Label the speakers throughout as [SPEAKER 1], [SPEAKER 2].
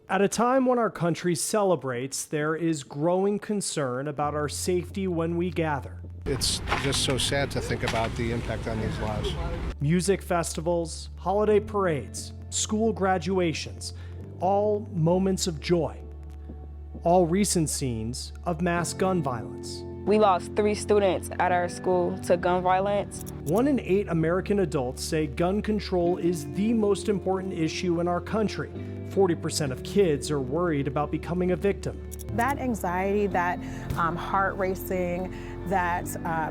[SPEAKER 1] At a time when our country celebrates, there is growing concern about our safety when we gather.
[SPEAKER 2] It's just so sad to think about the impact on these lives.
[SPEAKER 1] Music festivals, holiday parades, school graduations, all moments of joy. All recent scenes of mass gun violence.
[SPEAKER 3] We lost 3 students at our school to gun violence.
[SPEAKER 1] 1 in 8 American adults say gun control is the most important issue in our country. 40% of kids are worried about becoming a victim.
[SPEAKER 4] That anxiety, that heart racing, that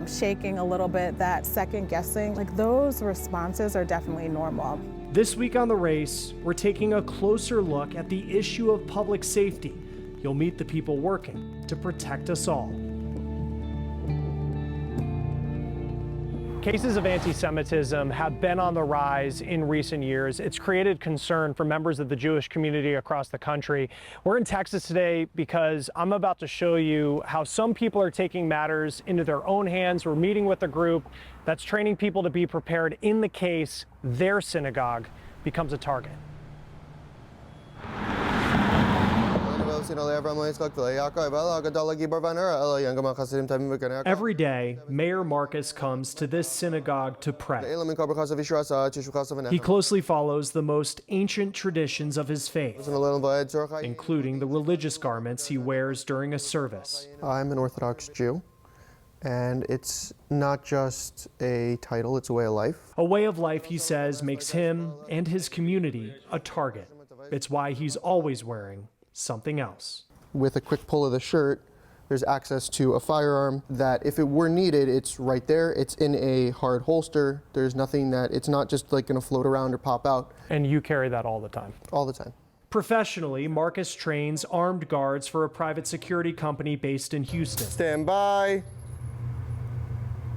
[SPEAKER 4] shaking a little bit, that second guessing, like those responses are definitely normal.
[SPEAKER 1] This week on The Race, we're taking a closer look at the issue of public safety. You'll meet the people working to protect us all. Cases of anti-Semitism have been on the rise in recent years. It's created concern for members of the Jewish community across the country. We're in Texas today because I'm about to show you how some people are taking matters into their own hands. We're meeting with a group that's training people to be prepared in the case their synagogue becomes a target. Every day, Mayor Marcus comes to this synagogue to pray. He closely follows the most ancient traditions of his faith, including the religious garments he wears during a service.
[SPEAKER 5] I'm an Orthodox Jew, and it's not just a title, it's a way of life.
[SPEAKER 1] A way of life, he says, makes him and his community a target. It's why he's always wearing something else.
[SPEAKER 5] With a quick pull of the shirt, there's access to a firearm that if it were needed, it's right there. It's in a hard holster. There's nothing that, it's not just like gonna float around or pop out.
[SPEAKER 1] And you carry that all the time?
[SPEAKER 5] All the time.
[SPEAKER 1] Professionally, Marcus trains armed guards for a private security company based in Houston.
[SPEAKER 5] Stand by.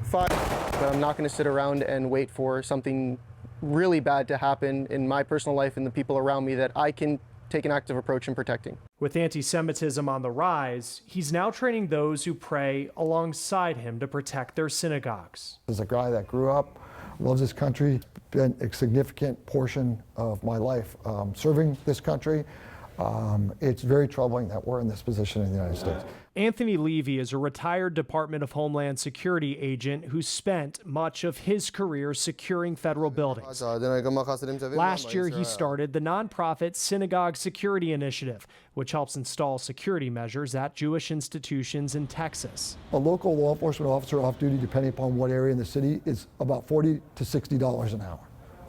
[SPEAKER 5] Fire. But I'm not gonna sit around and wait for something really bad to happen in my personal life and the people around me that I can take an active approach in protecting.
[SPEAKER 1] With anti-Semitism on the rise, he's now training those who pray alongside him to protect their synagogues.
[SPEAKER 6] As a guy that grew up, loves this country, spent a significant portion of my life serving this country, it's very troubling that we're in this position in the United States.
[SPEAKER 1] Anthony Levy is a retired Department of Homeland Security agent who spent much of his career securing federal buildings. Last year, he started the nonprofit Synagogue Security Initiative, which helps install security measures at Jewish institutions in Texas.
[SPEAKER 6] A local law enforcement officer off duty, depending upon what area in the city, is about $40 to $60 an hour,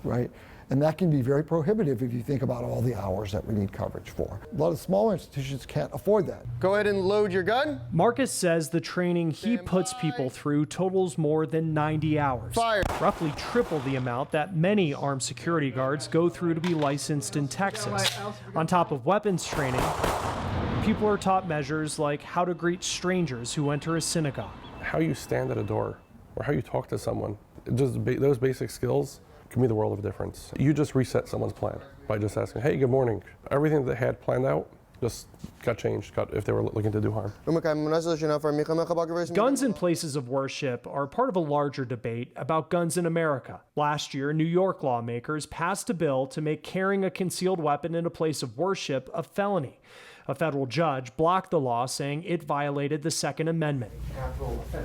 [SPEAKER 6] right? And that can be very prohibitive if you think about all the hours that we need coverage for. A lot of smaller institutions can't afford that.
[SPEAKER 5] Go ahead and load your gun.
[SPEAKER 1] Marcus says the training he puts people through totals more than 90 hours.
[SPEAKER 5] Fire.
[SPEAKER 1] Roughly triple the amount that many armed security guards go through to be licensed in Texas. On top of weapons training, people are taught measures like how to greet strangers who enter a synagogue.
[SPEAKER 7] How you stand at a door or how you talk to someone, just those basic skills can be the world of difference. You just reset someone's plan by just asking, hey, good morning. Everything they had planned out just got changed if they were looking to do harm.
[SPEAKER 1] Guns in places of worship are part of a larger debate about guns in America. Last year, New York lawmakers passed a bill to make carrying a concealed weapon in a place of worship a felony. A federal judge blocked the law, saying it violated the Second Amendment.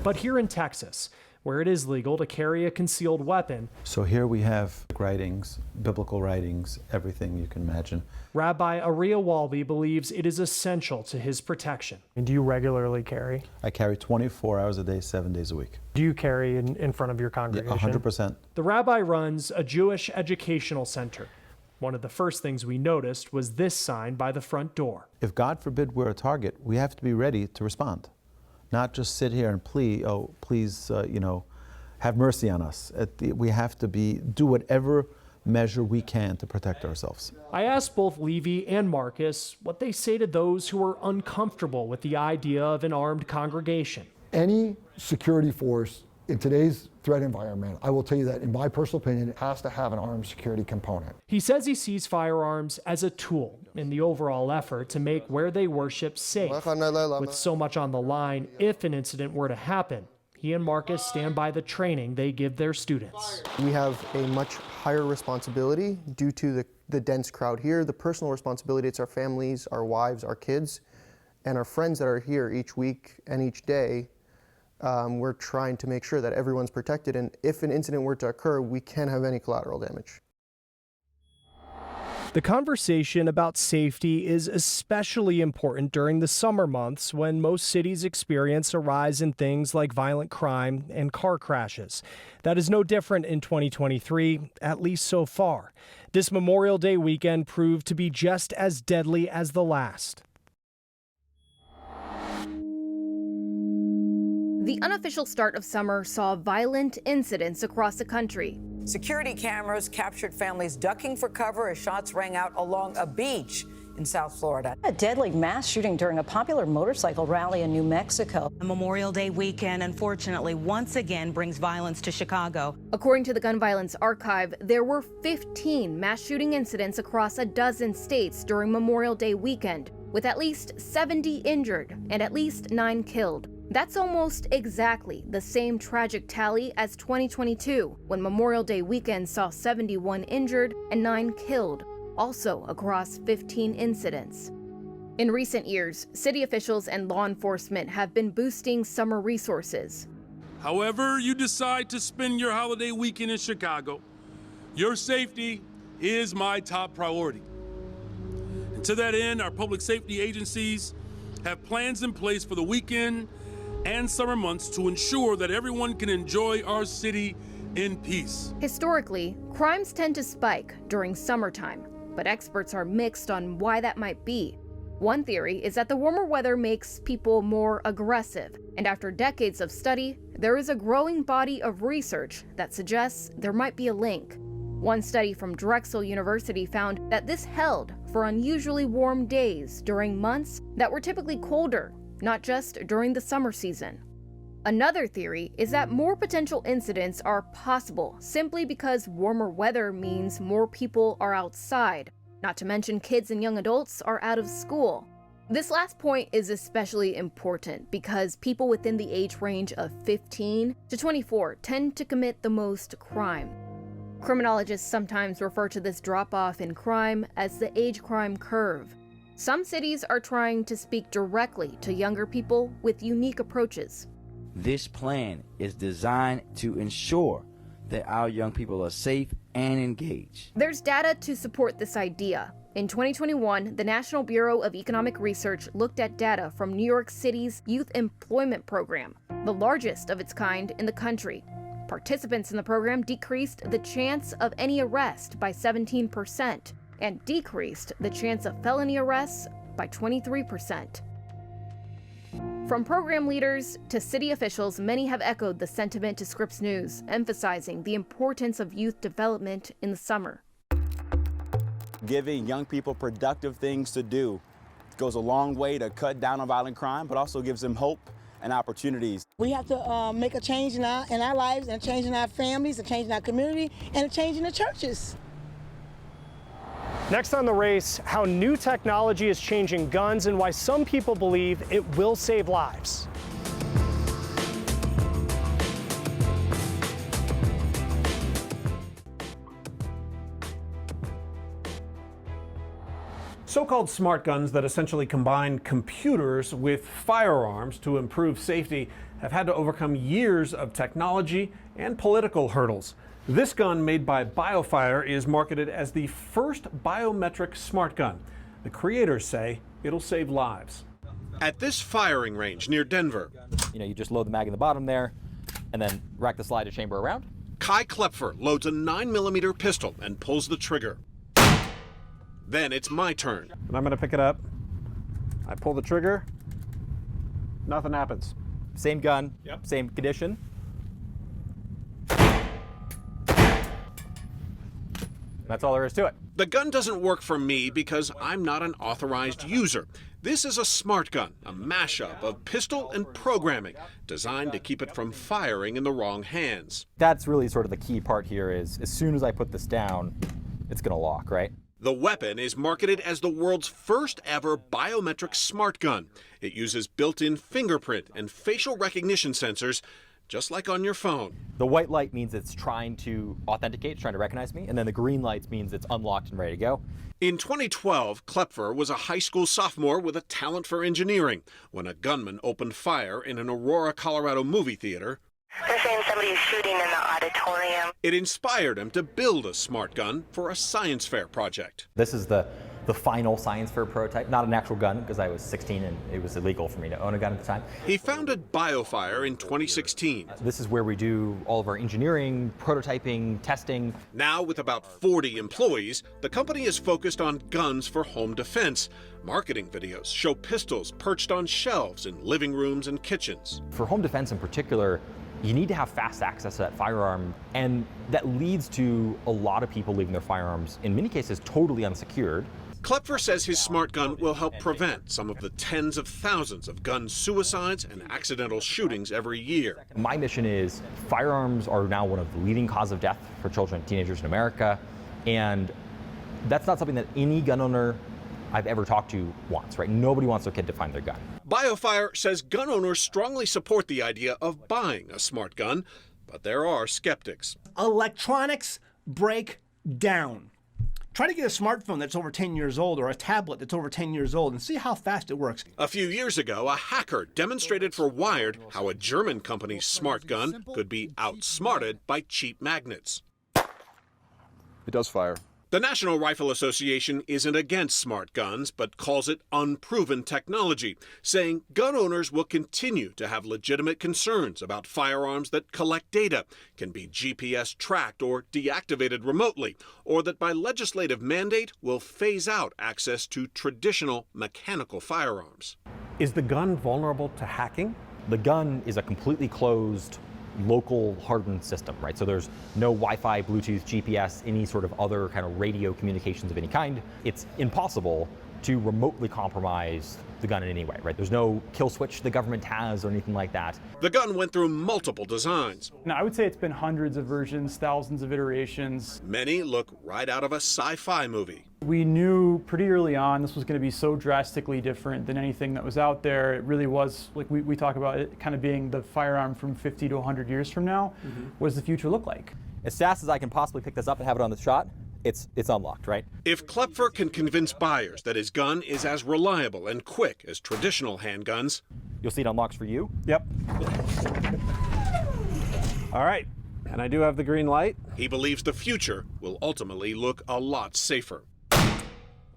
[SPEAKER 1] But here in Texas, where it is legal to carry a concealed weapon.
[SPEAKER 8] So here we have writings, biblical writings, everything you can imagine.
[SPEAKER 1] Rabbi Ariah Walby believes it is essential to his protection. And do you regularly carry?
[SPEAKER 8] I carry 24 hours a day, 7 days a week.
[SPEAKER 1] Do you carry in front of your congregation?
[SPEAKER 8] 100%.
[SPEAKER 1] The rabbi runs a Jewish educational center. One of the first things we noticed was this sign by the front door.
[SPEAKER 8] If God forbid we're a target, we have to be ready to respond. Not just sit here and plead, oh, please, have mercy on us. We have to do whatever measure we can to protect ourselves.
[SPEAKER 1] I asked both Levy and Marcus what they say to those who are uncomfortable with the idea of an armed congregation.
[SPEAKER 6] Any security force in today's threat environment, I will tell you that in my personal opinion, it has to have an armed security component.
[SPEAKER 1] He says he sees firearms as a tool in the overall effort to make where they worship safe. With so much on the line, if an incident were to happen, he He and Marcus stand by the training they give their students.
[SPEAKER 5] We have a much higher responsibility due to the dense crowd here. The personal responsibility, it's our families, our wives, our kids, and our friends that are here each week and each day. We're trying to make sure that everyone's protected, and if an incident were to occur, we can't have any collateral damage.
[SPEAKER 1] The conversation about safety is especially important during the summer months when most cities experience a rise in things like violent crime and car crashes. That is no different in 2023, at least so far. This Memorial Day weekend proved to be just as deadly as the last.
[SPEAKER 9] The unofficial start of summer saw violent incidents across the country.
[SPEAKER 10] Security cameras captured families ducking for cover as shots rang out along a beach in South Florida.
[SPEAKER 11] A deadly mass shooting during a popular motorcycle rally in New Mexico.
[SPEAKER 12] The Memorial Day weekend, unfortunately, once again brings violence to Chicago.
[SPEAKER 9] According to the Gun Violence Archive, there were 15 mass shooting incidents across a dozen states during Memorial Day weekend, with at least 70 injured and at least 9 killed. That's almost exactly the same tragic tally as 2022, when Memorial Day weekend saw 71 injured and 9 killed, also across 15 incidents. In recent years, city officials and law enforcement have been boosting summer resources.
[SPEAKER 13] However you decide to spend your holiday weekend in Chicago, your safety is my top priority. And to that end, our public safety agencies have plans in place for the weekend and summer months to ensure that everyone can enjoy our city in peace.
[SPEAKER 9] Historically, crimes tend to spike during summertime, but experts are mixed on why that might be. One theory is that the warmer weather makes people more aggressive, and after decades of study, there is a growing body of research that suggests there might be a link. One study from Drexel University found that this held for unusually warm days during months that were typically colder, not just during the summer season. Another theory is that more potential incidents are possible simply because warmer weather means more people are outside, not to mention kids and young adults are out of school. This last point is especially important because people within the age range of 15 to 24 tend to commit the most crime. Criminologists sometimes refer to this drop-off in crime as the age crime curve. Some cities are trying to speak directly to younger people with unique approaches.
[SPEAKER 14] This plan is designed to ensure that our young people are safe and engaged.
[SPEAKER 9] There's data to support this idea. In 2021, the National Bureau of Economic Research looked at data from New York City's Youth Employment Program, the largest of its kind in the country. Participants in the program decreased the chance of any arrest by 17%. And decreased the chance of felony arrests by 23%. From program leaders to city officials, many have echoed the sentiment to Scripps News, emphasizing the importance of youth development in the summer.
[SPEAKER 15] Giving young people productive things to do goes a long way to cut down on violent crime, but also gives them hope and opportunities.
[SPEAKER 16] We have to make a change in our lives, and a change in our families, a change in our community, and a change in the churches.
[SPEAKER 1] Next on The Race, how new technology is changing guns and why some people believe it will save lives.
[SPEAKER 17] So-called smart guns that essentially combine computers with firearms to improve safety have had to overcome years of technology and political hurdles. This gun, made by BioFire, is marketed as the first biometric smart gun. The creators say it'll save lives.
[SPEAKER 18] At this firing range near Denver,
[SPEAKER 19] you just load the mag in the bottom there and then rack the slide chamber around.
[SPEAKER 18] Kai Klepfer loads a 9mm pistol and pulls the trigger. Then it's my turn.
[SPEAKER 17] And I'm going to pick it up. I pull the trigger. Nothing happens.
[SPEAKER 19] Same gun, same condition. That's all there is to it.
[SPEAKER 18] The gun doesn't work for me because I'm not an authorized user. This is a smart gun, a mashup of pistol and programming, designed to keep it from firing in the wrong hands.
[SPEAKER 19] That's really sort of the key part here is, as soon as I put this down, it's going to lock, right?
[SPEAKER 18] The weapon is marketed as the world's first ever biometric smart gun. It uses built-in fingerprint and facial recognition sensors just like on your phone.
[SPEAKER 19] The white light means it's trying to authenticate, it's trying to recognize me, and then the green light means it's unlocked and ready to go.
[SPEAKER 18] In 2012, Klepfer was a high school sophomore with a talent for engineering when a gunman opened fire in an Aurora, Colorado movie theater.
[SPEAKER 20] They're saying somebody's shooting in the auditorium.
[SPEAKER 18] It inspired him to build a smart gun for a science fair project.
[SPEAKER 19] This is the final science fair prototype, not an actual gun, because I was 16 and it was illegal for me to own a gun at the time.
[SPEAKER 18] He founded BioFire in 2016.
[SPEAKER 19] This is where we do all of our engineering, prototyping, testing.
[SPEAKER 18] Now, with about 40 employees, the company is focused on guns for home defense. Marketing videos show pistols perched on shelves in living rooms and kitchens.
[SPEAKER 19] For home defense in particular, you need to have fast access to that firearm, and that leads to a lot of people leaving their firearms, in many cases, totally unsecured.
[SPEAKER 18] Klepfer says his smart gun will help prevent some of the tens of thousands of gun suicides and accidental shootings every year.
[SPEAKER 19] My mission is firearms are now one of the leading causes of death for children and teenagers in America, and that's not something that any gun owner I've ever talked to wants, right? Nobody wants their kid to find their gun.
[SPEAKER 18] BioFire says gun owners strongly support the idea of buying a smart gun, but there are skeptics.
[SPEAKER 21] Electronics break down. Try to get a smartphone that's over 10 years old or a tablet that's over 10 years old and see how fast it works.
[SPEAKER 18] A few years ago, a hacker demonstrated for Wired how a German company's smart gun could be outsmarted by cheap magnets.
[SPEAKER 22] It does fire.
[SPEAKER 18] The National Rifle Association isn't against smart guns, but calls it unproven technology, saying gun owners will continue to have legitimate concerns about firearms that collect data, can be GPS tracked or deactivated remotely, or that by legislative mandate will phase out access to traditional mechanical firearms.
[SPEAKER 17] Is the gun vulnerable to hacking?
[SPEAKER 19] The gun is a completely closed local hardened system, right? So there's no Wi-Fi, Bluetooth, GPS, any sort of other kind of radio communications of any kind. It's impossible to remotely compromise the gun in any way, right? There's no kill switch the government has or anything like that.
[SPEAKER 18] The gun went through multiple designs.
[SPEAKER 23] Now, I would say it's been hundreds of versions, thousands of iterations.
[SPEAKER 18] Many look right out of a sci-fi movie.
[SPEAKER 23] We knew pretty early on this was going to be so drastically different than anything that was out there. It really was, like we talk about it kind of being the firearm from 50 to 100 years from now. What does the future look like?
[SPEAKER 19] As fast as I can possibly pick this up and have it on the shot, it's unlocked, right?
[SPEAKER 18] If Klepfer can convince buyers that his gun is as reliable and quick as traditional handguns,
[SPEAKER 19] you'll see it unlocks for you.
[SPEAKER 17] Yep. All right, and I do have the green light.
[SPEAKER 18] He believes the future will ultimately look a lot safer.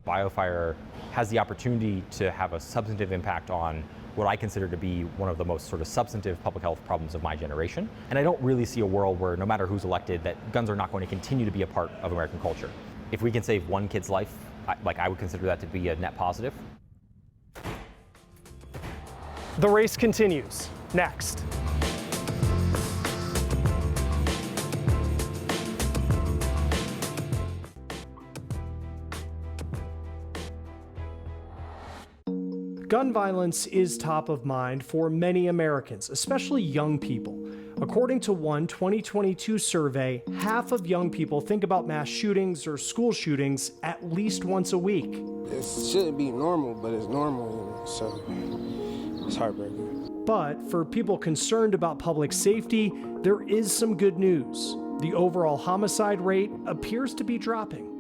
[SPEAKER 19] BioFire has the opportunity to have a substantive impact on what I consider to be one of the most sort of substantive public health problems of my generation. And I don't really see a world where no matter who's elected, that guns are not going to continue to be a part of American culture. If we can save one kid's life, I would consider that to be a net positive.
[SPEAKER 1] The race continues. Next. Gun violence is top of mind for many Americans, especially young people. According to one 2022 survey, half of young people think about mass shootings or school shootings at least once a week.
[SPEAKER 24] It shouldn't be normal, but it's normal, so it's heartbreaking.
[SPEAKER 1] But for people concerned about public safety, there is some good news. The overall homicide rate appears to be dropping.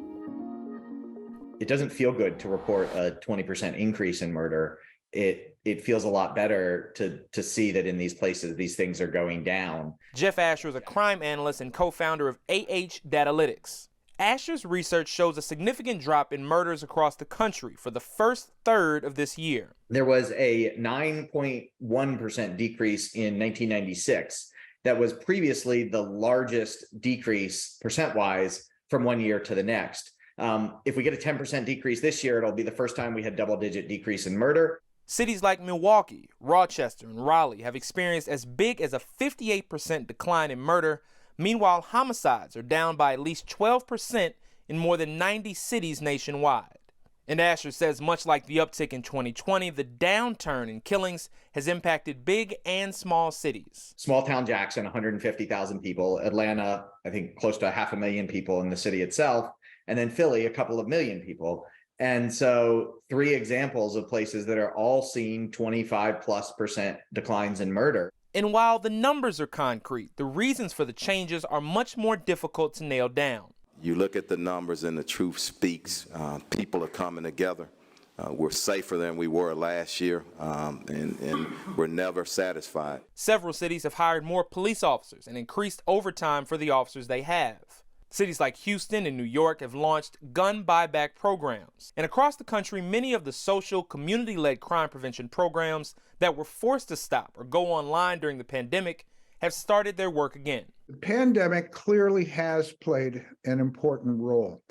[SPEAKER 25] It doesn't feel good to report a 20% increase in murder. It feels a lot better to see that in these places, these things are going down.
[SPEAKER 26] Jeff Asher is a crime analyst and co-founder of Datalytics. Asher's research shows a significant drop in murders across the country for the first third of this year.
[SPEAKER 25] There was a 9.1% decrease in 1996. That was previously the largest decrease percent-wise from one year to the next. If we get a 10% decrease this year, it'll be the first time we had double-digit decrease in murder.
[SPEAKER 26] Cities like Milwaukee, Rochester, and Raleigh have experienced as big as a 58% decline in murder. Meanwhile, homicides are down by at least 12% in more than 90 cities nationwide. And Asher says much like the uptick in 2020, the downturn in killings has impacted big and small cities.
[SPEAKER 25] Small town Jackson, 150,000 people. Atlanta, I think close to 500,000 people in the city itself. And then Philly, a couple of million people. And so 3 examples of places that are all seeing 25+% declines in murder.
[SPEAKER 26] And while the numbers are concrete, the reasons for the changes are much more difficult to nail down.
[SPEAKER 2] You look at the numbers and the truth speaks. People are coming together. We're safer than we were last year, and we're never satisfied.
[SPEAKER 26] Several cities have hired more police officers and increased overtime for the officers they have. Cities like Houston and New York have launched gun buyback programs. And across the country, many of the social, community-led crime prevention programs that were forced to stop or go online during the pandemic have started their work again.
[SPEAKER 3] The pandemic clearly has played an important role,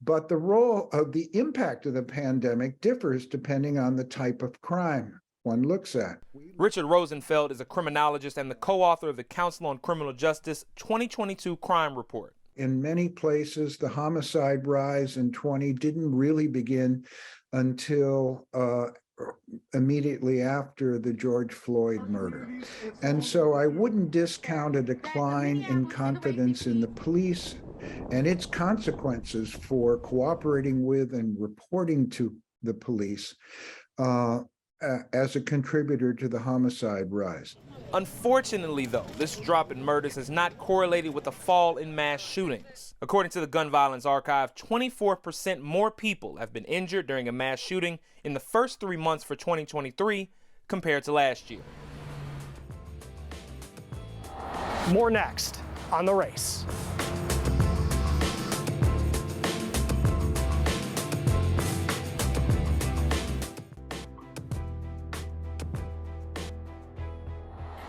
[SPEAKER 3] but the role of the impact of the pandemic differs depending on the type of crime one looks at.
[SPEAKER 26] Richard Rosenfeld is a criminologist and the co-author of the Council on Criminal Justice 2022 Crime Report.
[SPEAKER 3] In many places, the homicide rise in 20 didn't really begin until immediately after the George Floyd murder. And so I wouldn't discount a decline in confidence in the police and its consequences for cooperating with and reporting to the police as a contributor to the homicide rise.
[SPEAKER 26] Unfortunately, though, this drop in murders has not correlated with a fall in mass shootings. According to the Gun Violence Archive, 24% more people have been injured during a mass shooting in the first 3 months for 2023 compared to last year.
[SPEAKER 1] More next on The Race.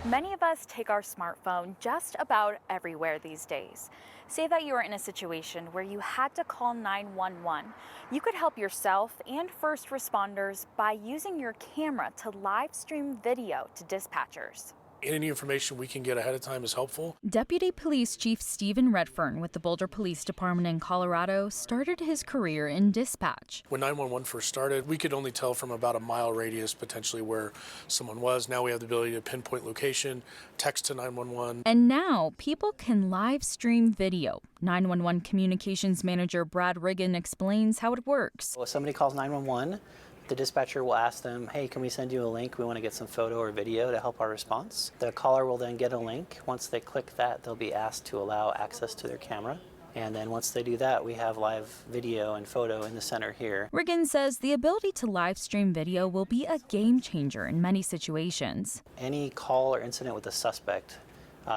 [SPEAKER 4] Many of us take our smartphone just about everywhere these days. Say that you are in a situation where you had to call 911. You could help yourself and first responders by using your camera to live stream video to dispatchers.
[SPEAKER 6] Any information we can get ahead of time is helpful.
[SPEAKER 7] Deputy Police Chief Stephen Redfern with the Boulder Police Department in Colorado started his career in dispatch.
[SPEAKER 6] When 911 first started, we could only tell from about a mile radius potentially where someone was. Now we have the ability to pinpoint location, text to 911.
[SPEAKER 7] And now people can live stream video. 911 Communications Manager Brad Riggin explains how it works.
[SPEAKER 8] Well, if somebody calls 911, the dispatcher will ask them, hey, can we send you a link? We want to get some photo or video to help our response. The caller will then get a link. Once they click that, they'll be asked to allow access to their camera. And then once they do that, we have live video and photo in the center here.
[SPEAKER 7] Riggin says the ability to live stream video will be a game changer in many situations.
[SPEAKER 8] Any call or incident with a suspect,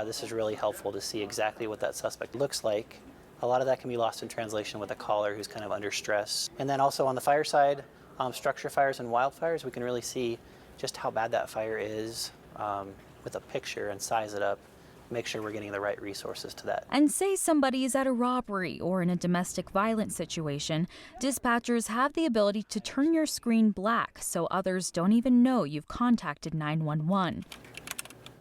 [SPEAKER 8] this is really helpful to see exactly what that suspect looks like. A lot of that can be lost in translation with a caller who's kind of under stress. And then also on the fire side, structure fires and wildfires, we can really see just how bad that fire is with a picture and size it up, make sure we're getting the right resources to that.
[SPEAKER 7] And say somebody is at a robbery or in a domestic violence situation, dispatchers have the ability to turn your screen black so others don't even know you've contacted 911.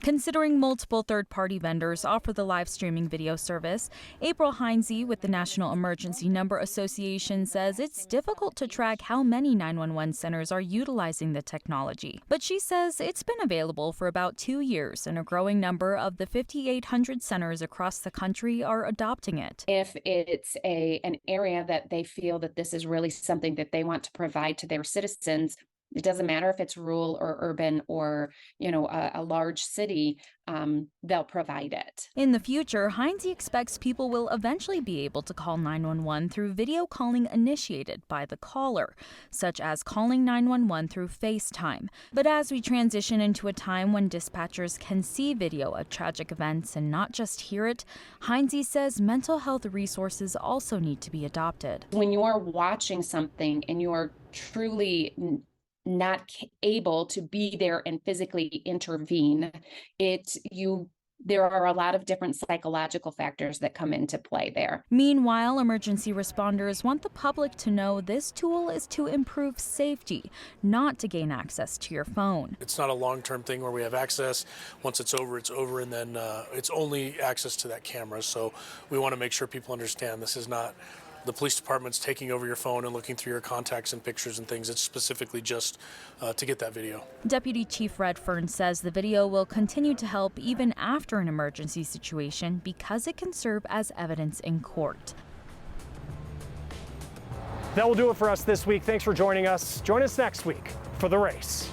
[SPEAKER 7] Considering multiple third-party vendors offer the live streaming video service, April Heinze with the National Emergency Number Association says it's difficult to track how many 911 centers are utilizing the technology. But she says it's been available for about 2 years, and a growing number of the 5,800 centers across the country are adopting it.
[SPEAKER 27] If it's an area that they feel that this is really something that they want to provide to their citizens, it doesn't matter if it's rural or urban or, a large city, they'll provide it.
[SPEAKER 7] In the future, Heinze expects people will eventually be able to call 911 through video calling initiated by the caller, such as calling 911 through FaceTime. But as we transition into a time when dispatchers can see video of tragic events and not just hear it, Heinze says mental health resources also need to be adopted.
[SPEAKER 27] When you're watching something and you're truly not able to be there and physically intervene, there are a lot of different psychological factors that come into play there.
[SPEAKER 7] Meanwhile, emergency responders want the public to know this tool is to improve safety, not to gain access to your phone.
[SPEAKER 6] It's not a long-term thing where we have access. Once it's over, and then it's only access to that camera. So we want to make sure people understand this is not the police department's taking over your phone and looking through your contacts and pictures and things. It's specifically just to get that video.
[SPEAKER 7] Deputy Chief Redfern says the video will continue to help even after an emergency situation because it can serve as evidence in court.
[SPEAKER 1] That will do it for us this week. Thanks for joining us. Join us next week for The Race.